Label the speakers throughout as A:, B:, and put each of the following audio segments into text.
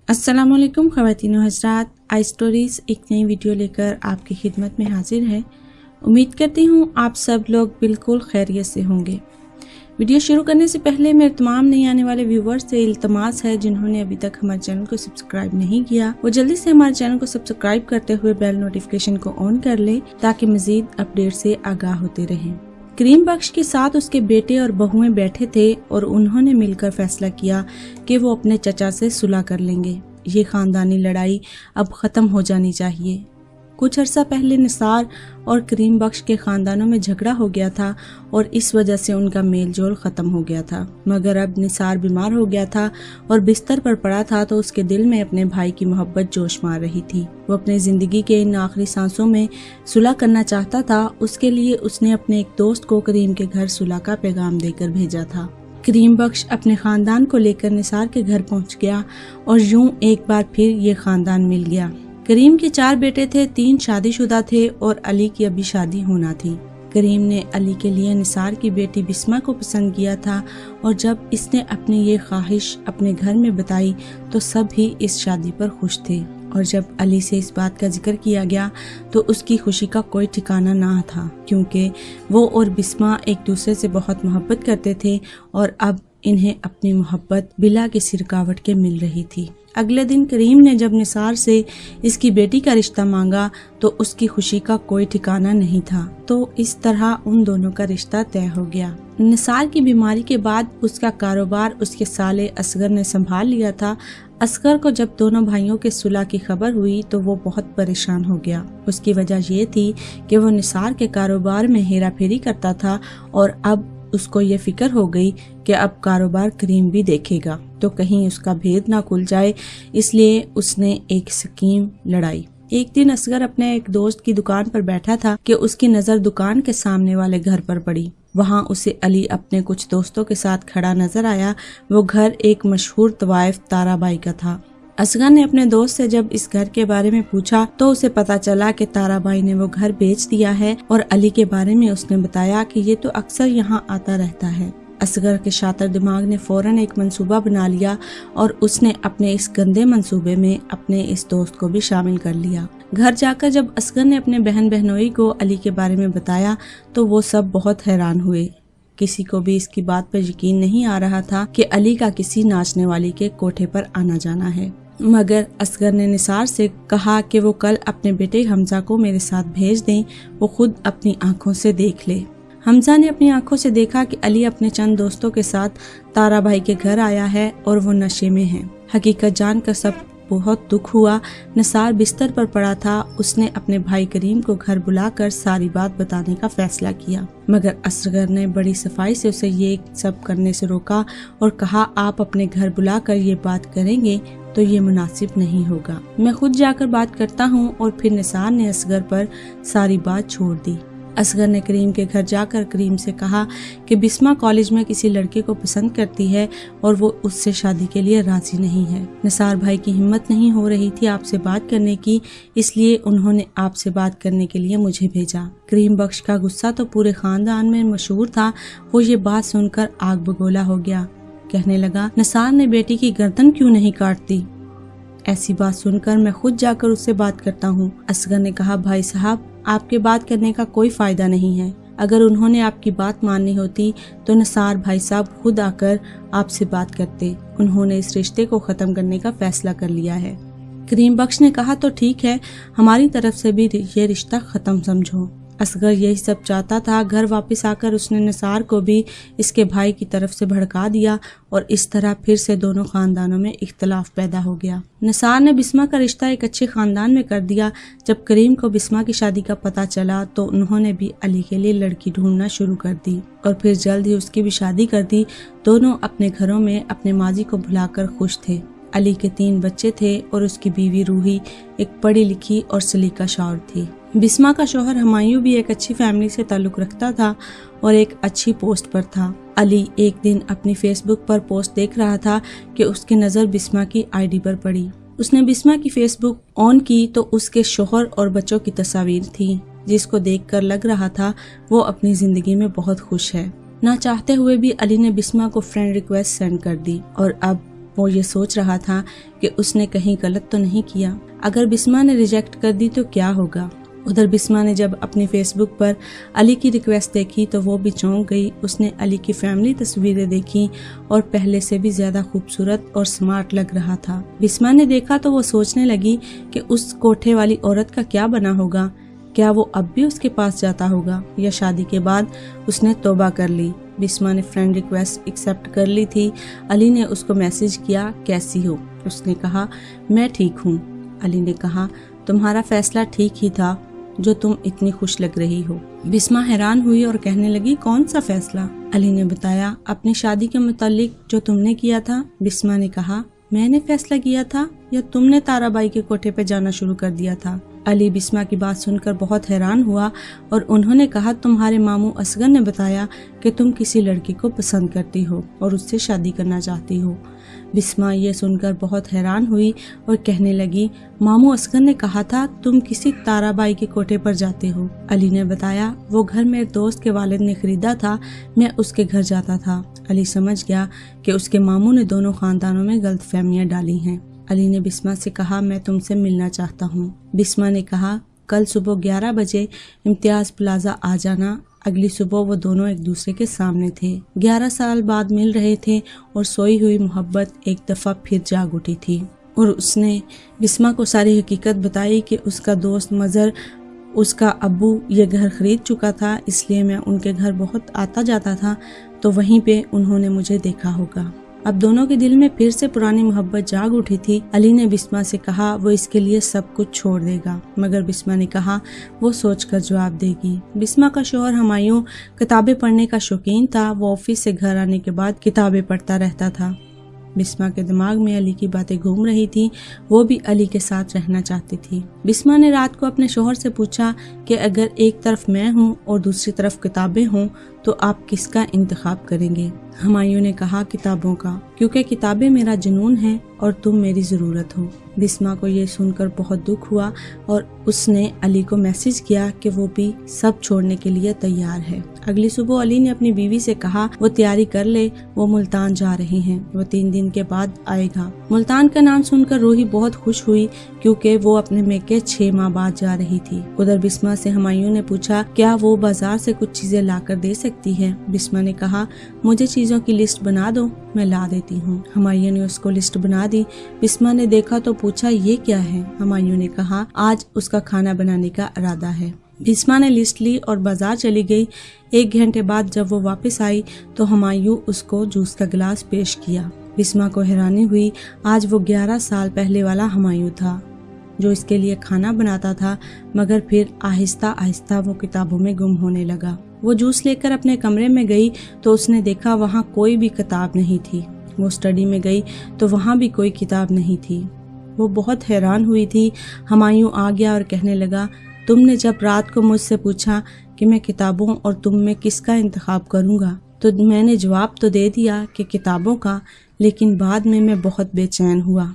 A: अस्सलाम वालेकुम ख़वातीन व हज़रात, आई स्टोरीज़ एक नई वीडियो लेकर आपकी खिदमत में हाजिर है। उम्मीद करती हूँ आप सब लोग बिल्कुल खैरियत से होंगे। वीडियो शुरू करने से पहले मेरे तमाम नए आने वाले व्यूवर्स से इल्तमास है, जिन्होंने अभी तक हमारे चैनल को सब्सक्राइब नहीं किया वो जल्दी से हमारे चैनल को सब्सक्राइब करते हुए बेल नोटिफिकेशन को ऑन कर ले, ताकि मजीद अपडेट से आगाह होते रहें। करीम बख्श के साथ उसके बेटे और बहुएं बैठे थे और उन्होंने मिलकर फैसला किया कि वो अपने चचा से सुलह कर लेंगे। ये खानदानी लड़ाई अब खत्म हो जानी चाहिए। कुछ अरसा पहले निसार और करीम बख्श के खानदानों में झगड़ा हो गया था और इस वजह से उनका मेल जोल खत्म हो गया था। मगर अब निसार बीमार हो गया था और बिस्तर पर पड़ा था, तो उसके दिल में अपने भाई की मोहब्बत जोश मार रही थी। वो अपनी जिंदगी के इन आखिरी सांसों में सुलह करना चाहता था। उसके लिए उसने अपने एक दोस्त को करीम के घर सुलह का पैगाम देकर भेजा था। करीम बख्श अपने खानदान को लेकर निसार के घर पहुंच गया और यूं एक बार फिर ये खानदान मिल गया। करीम के 4 बेटे थे, 3 शादीशुदा थे और अली की अभी शादी होना थी। करीम ने अली के लिए निसार की बेटी बिस्मा को पसंद किया था और जब इसने अपनी ये ख्वाहिश अपने घर में बताई तो सब ही इस शादी पर खुश थे। और जब अली से इस बात का जिक्र किया गया तो उसकी खुशी का कोई ठिकाना ना था, क्योंकि वो और बिस्मा एक दूसरे से बहुत मोहब्बत करते थे और अब इन्हें अपनी मोहब्बत बिला किसी रुकावट के मिल रही थी। अगले दिन करीम ने जब निसार से इसकी बेटी का रिश्ता मांगा तो उसकी खुशी का कोई ठिकाना नहीं था। तो इस तरह उन दोनों का रिश्ता तय हो गया। निसार की बीमारी के बाद उसका कारोबार उसके साले असगर ने संभाल लिया था। असगर को जब दोनों भाइयों के सुलह की खबर हुई तो वो बहुत परेशान हो गया। उसकी वजह ये थी कि वो निसार के कारोबार में हेरा फेरी करता था और अब उसको ये फिक्र हो गई कि अब कारोबार करीम भी देखेगा तो कहीं उसका भेद ना खुल जाए, इसलिए उसने एक स्कीम लड़ाई। एक दिन असगर अपने एक दोस्त की दुकान पर बैठा था कि उसकी नजर दुकान के सामने वाले घर पर पड़ी। वहाँ उसे अली अपने कुछ दोस्तों के साथ खड़ा नजर आया। वो घर एक मशहूर तवाइफ ताराबाई का था। असगर ने अपने दोस्त से जब इस घर के बारे में पूछा तो उसे पता चला कि ताराबाई ने वो घर बेच दिया है और अली के बारे में उसने बताया कि ये तो अक्सर यहाँ आता रहता है। असगर के शातिर दिमाग ने फौरन एक मंसूबा बना लिया और उसने अपने इस गंदे मंसूबे में अपने इस दोस्त को भी शामिल कर लिया। घर जाकर जब असगर ने अपने बहन बहनोई को अली के बारे में बताया तो वो सब बहुत हैरान हुए। किसी को भी इसकी बात पर यकीन नहीं आ रहा था कि अली का किसी नाचने वाली के कोठे पर आना जाना है। मगर असगर ने निसार से कहा कि वो कल अपने बेटे हमजा को मेरे साथ भेज दें, वो खुद अपनी आंखों से देख ले। हमजा ने अपनी आंखों से देखा कि अली अपने चंद दोस्तों के साथ ताराबाई के घर आया है और वो नशे में है। हकीकत जानकर सब बहुत दुख हुआ। निसार बिस्तर पर पड़ा था। उसने अपने भाई करीम को घर बुलाकर सारी बात बताने का फैसला किया, मगर असगर ने बड़ी सफाई से उसे ये सब करने से रोका और कहा, आप अपने घर बुलाकर ये बात करेंगे तो ये मुनासिब नहीं होगा। मैं खुद जाकर बात करता हूँ। और फिर निसार ने असगर पर सारी बात छोड़ दी। असगर ने करीम के घर जाकर करीम से कहा कि बिस्मा कॉलेज में किसी लड़के को पसंद करती है और वो उससे शादी के लिए राजी नहीं है। निसार भाई की हिम्मत नहीं हो रही थी आपसे बात करने की, इसलिए उन्होंने आपसे बात करने के लिए मुझे भेजा। करीम बख्श का गुस्सा तो पूरे खानदान में मशहूर था। वो ये बात सुनकर आग बगोला हो गया। कहने लगा, निसार ने बेटी की गर्दन क्यों नहीं काटती? ऐसी बात सुनकर मैं खुद जाकर उससे बात करता हूँ। असगर ने कहा, भाई साहब, आपके बात करने का कोई फायदा नहीं है। अगर उन्होंने आपकी बात माननी होती तो निसार भाई साहब खुद आकर आपसे बात करते। उन्होंने इस रिश्ते को खत्म करने का फैसला कर लिया है। करीम बख्श ने कहा, तो ठीक है, हमारी तरफ से भी ये रिश्ता खत्म समझो। असगर यही सब चाहता था। घर वापस आकर उसने निसार को भी इसके भाई की तरफ से भड़का दिया और इस तरह फिर से दोनों खानदानों में इख्तलाफ पैदा हो गया। निसार ने बिस्मा का रिश्ता एक अच्छे खानदान में कर दिया। जब करीम को बिस्मा की शादी का पता चला तो उन्होंने भी अली के लिए लड़की ढूंढना शुरू कर दी और फिर जल्द ही उसकी भी शादी कर दी। दोनों अपने घरों में अपने माजी को भुलाकर खुश थे। अली के 3 बच्चे थे और उसकी बीवी रूही एक पढ़ी लिखी और सलीका शौहर थी। बिस्मा का शौहर हमायूं भी एक अच्छी फैमिली से ताल्लुक रखता था और एक अच्छी पोस्ट पर था। अली एक दिन अपनी फेसबुक पर पोस्ट देख रहा था कि उसकी नज़र बिस्मा की आईडी पर पड़ी। उसने बिस्मा की फेसबुक ऑन की तो उसके शौहर और बच्चों की तस्वीर थी, जिसको देखकर लग रहा था वो अपनी जिंदगी में बहुत खुश है। ना चाहते हुए भी अली ने बिस्मा को फ्रेंड रिक्वेस्ट सेंड कर दी और अब وہ یہ سوچ رہا تھا کہ اس نے کہیں غلط تو نہیں کیا، اگر بسما نے ریجیکٹ کر دی تو کیا ہوگا۔ ادھر بسما نے جب اپنی فیس بک پر علی کی ریکویسٹ دیکھی تو وہ بھی چونک گئی۔ اس نے علی کی فیملی تصویریں دیکھی اور پہلے سے بھی زیادہ خوبصورت اور سمارٹ لگ رہا تھا۔ بسما نے دیکھا تو وہ سوچنے لگی کہ اس کوٹھے والی عورت کا کیا بنا ہوگا، کیا وہ اب بھی اس کے پاس جاتا ہوگا یا شادی کے بعد اس نے توبہ کر لی۔ بسما نے فرینڈ ریکویسٹ ایکسیپٹ کر لی تھی۔ علی نے اس کو میسج کیا، کیسی ہو؟ اس نے کہا میں ٹھیک ہوں۔ علی نے کہا تمہارا فیصلہ ٹھیک ہی تھا جو تم اتنی خوش لگ رہی ہو۔ بسما حیران ہوئی اور کہنے لگی کون سا فیصلہ؟ علی نے بتایا اپنی شادی کے متعلق جو تم نے کیا تھا۔ بسما نے کہا میں نے فیصلہ کیا تھا یا تم نے تارا بائی کے کوٹھے پہ جانا شروع کر دیا تھا؟ علی بسما کی بات سن کر بہت حیران ہوا اور انہوں نے کہا تمہارے ماموں اصغر نے بتایا کہ تم کسی لڑکی کو پسند کرتی ہو اور اس سے شادی کرنا چاہتی ہو۔ بسما یہ سن کر بہت حیران ہوئی اور کہنے لگی ماموں اصغر نے کہا تھا تم کسی تارا بائی کے کوٹھے پر جاتے ہو۔ علی نے بتایا وہ گھر میرے دوست کے والد نے خریدا تھا، میں اس کے گھر جاتا تھا۔ علی سمجھ گیا کہ اس کے ماموں نے دونوں خاندانوں میں غلط فہمیاں ڈالی ہیں۔ علی نے بسما سے کہا میں تم سے ملنا چاہتا ہوں۔ بسما نے کہا کل صبح 11 بجے امتیاز پلازا آ جانا۔ اگلی صبح وہ دونوں ایک دوسرے کے سامنے تھے، 11 سال بعد مل رہے تھے اور سوئی ہوئی محبت ایک دفعہ پھر جاگ اٹھی تھی۔ اور اس نے بسما کو ساری حقیقت بتائی کہ اس کا دوست مظہر، اس کا ابو یہ گھر خرید چکا تھا، اس لیے میں ان کے گھر بہت آتا جاتا تھا تو وہیں پہ انہوں نے مجھے دیکھا ہوگا۔ اب دونوں کے دل میں پھر سے پرانی محبت جاگ اٹھی تھی۔ علی نے بسما سے کہا وہ اس کے لیے سب کچھ چھوڑ دے گا، مگر بسما نے کہا وہ سوچ کر جواب دے گی۔ بسما کا شوہر ہمایوں کتابیں پڑھنے کا شوقین تھا، وہ آفس سے گھر آنے کے بعد کتابیں پڑھتا رہتا تھا۔ بسما کے دماغ میں علی کی باتیں گھوم رہی تھی، وہ بھی علی کے ساتھ رہنا چاہتی تھی۔ بسما نے رات کو اپنے شوہر سے پوچھا کہ اگر ایک طرف میں ہوں اور دوسری طرف کتابیں ہوں تو آپ کس کا انتخاب کریں گے؟ ہمایوں نے کہا کتابوں کا، کیونکہ کتابیں میرا جنون ہے اور تم میری ضرورت ہو۔ بسما کو یہ سن کر بہت دکھ ہوا اور اس نے علی کو میسج کیا کہ وہ بھی سب چھوڑنے کے لیے تیار ہے۔ اگلی صبح علی نے اپنی بیوی سے کہا وہ تیاری کر لے، وہ ملتان جا رہے ہیں، وہ 3 دن کے بعد آئے گا۔ ملتان کا نام سن کر روحی بہت خوش ہوئی کیونکہ وہ اپنے میکے 6 ماہ بعد جا رہی تھی۔ ادھر بسما سے ہمایوں نے پوچھا کیا وہ بازار سے کچھ چیزیں لا کر دے سکتی ہے؟ بسما نے کہا مجھے چیزوں کی لسٹ بنا دو، میں لا دیتی ہوں۔ ہمایوں نے اس کو لسٹ بنا دی۔ بسما نے دیکھا تو پوچھا یہ کیا ہے؟ ہمایوں نے کہا آج اس کا کھانا بنانے کا ارادہ ہے۔ بسما نے لسٹ لی اور بازار چلی گئی۔ 1 گھنٹے بعد جب وہ واپس آئی تو ہمایوں اس کو جوس کا گلاس پیش کیا۔ بسما کو حیرانی ہوئی، آج وہ 11 سال پہلے والا ہمایوں تھا جو اس کے لیے کھانا بناتا تھا، مگر پھر آہستہ آہستہ وہ کتابوں میں گم ہونے لگا۔ وہ جوس لے کر اپنے کمرے میں گئی تو اس نے دیکھا وہاں کوئی بھی کتاب نہیں تھی۔ وہ اسٹڈی میں گئی تو وہاں بھی کوئی کتاب نہیں تھی۔ وہ بہت حیران ہوئی تھی۔ ہمایوں آ گیا اور کہنے لگا تم نے جب رات کو مجھ سے پوچھا کہ میں کتابوں اور تم میں کس کا انتخاب کروں گا تو میں نے جواب تو دے دیا کہ کتابوں کا، لیکن بعد میں بہت بے چین ہوا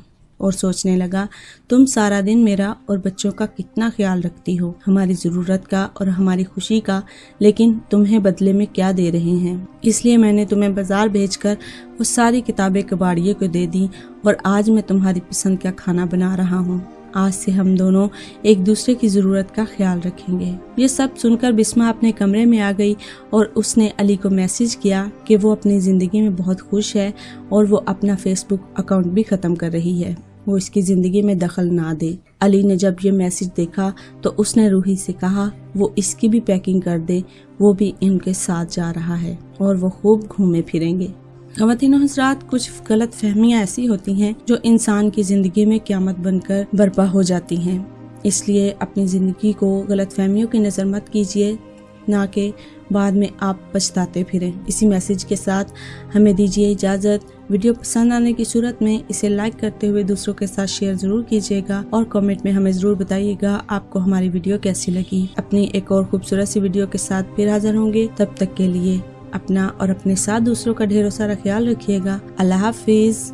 A: اور سوچنے لگا تم سارا دن میرا اور بچوں کا کتنا خیال رکھتی ہو، ہماری ضرورت کا اور ہماری خوشی کا، لیکن تمہیں بدلے میں کیا دے رہے ہیں؟ اس لیے میں نے تمہیں بازار بھیج کر وہ ساری کتابیں کباڑیے کو دے دی اور آج میں تمہاری پسند کا کھانا بنا رہا ہوں۔ آج سے ہم دونوں ایک دوسرے کی ضرورت کا خیال رکھیں گے۔ یہ سب سن کر بسما اپنے کمرے میں آ گئی اور اس نے علی کو میسج کیا کہ وہ اپنی زندگی میں بہت خوش ہے اور وہ اپنا فیس بک اکاؤنٹ بھی ختم کر رہی ہے، وہ اس کی زندگی میں دخل نہ دے۔ علی نے جب یہ میسج دیکھا تو اس نے روحی سے کہا وہ اس کی بھی پیکنگ کر دے، وہ بھی ان کے ساتھ جا رہا ہے اور وہ خوب گھومے پھریں گے۔ خواتین و حضرات، کچھ غلط فہمیاں ایسی ہوتی ہیں جو انسان کی زندگی میں قیامت بن کر برپا ہو جاتی ہیں، اس لیے اپنی زندگی کو غلط فہمیوں کی نظر مت کیجیے، نہ کہ بعد میں آپ پچھتاتے پھریں۔ اسی میسج کے ساتھ ہمیں دیجیے اجازت۔ ویڈیو پسند آنے کی صورت میں اسے لائک کرتے ہوئے دوسروں کے ساتھ شیئر ضرور کیجیے گا اور کامنٹ میں ہمیں ضرور بتائیے گا آپ کو ہماری ویڈیو کیسی لگی۔ اپنی ایک اور خوبصورت سی ویڈیو کے ساتھ پھر حاضر ہوں گے، تب تک کے لیے اپنا اور اپنے ساتھ دوسروں کا ڈھیر سارا خیال رکھیے گا۔ اللہ حافظ۔